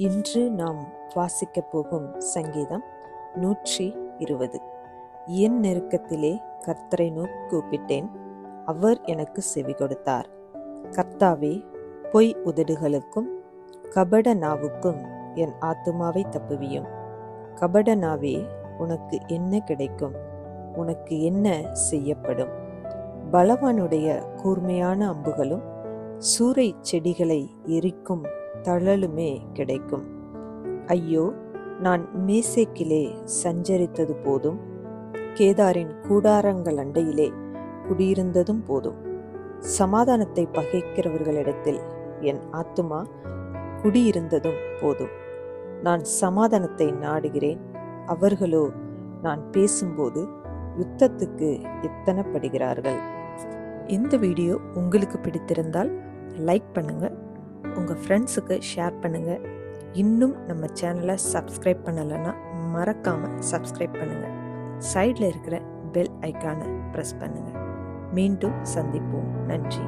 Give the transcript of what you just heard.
இன்று நாம் வாசிக்கப் போகும் சங்கீதம் 120. என் நெருக்கத்திலே கர்த்தரை நோக்கி கூப்பிட்டேன், அவர் எனக்கு செவி கொடுத்தார். கர்த்தாவே, பொய் உதடுகளுக்கும் கபட நாவுக்கும் என் ஆத்துமாவை தப்புவியும். கபட நாவே, உனக்கு என்ன கிடைக்கும்? உனக்கு என்ன செய்யப்படும்? பலவானுடைய கூர்மையான அம்புகளும் சூறை செடிகளை எரிக்கும் தழலுமே கிடைக்கும். ஐயோ, நான் மேசேக்கிலே சஞ்சரித்தது போதும், கேதாரின் கூடாரங்கள் அண்டையிலே குடியிருந்ததும் போதும். சமாதானத்தை பகைக்கிறவர்களிடத்தில் என் ஆத்துமா குடியிருந்ததும் போதும். நான் சமாதானத்தை நாடுகிறேன், அவர்களோ நான் பேசும்போது யுத்தத்துக்கு எத்தனப்படுகிறார்கள். இந்த வீடியோ உங்களுக்கு பிடித்திருந்தால் லைக் பண்ணுங்க, உங்கள் ஃப்ரெண்ட்ஸுக்கு ஷேர் பண்ணுங்கள். இன்னும் நம்ம சேனலை சப்ஸ்கிரைப் பண்ணலைன்னா மறக்காமல் சப்ஸ்கிரைப் பண்ணுங்கள். சைடில் இருக்கிற பெல் ஐக்கானை ப்ரெஸ் பண்ணுங்கள். மீண்டும் சந்திப்போம். நன்றி.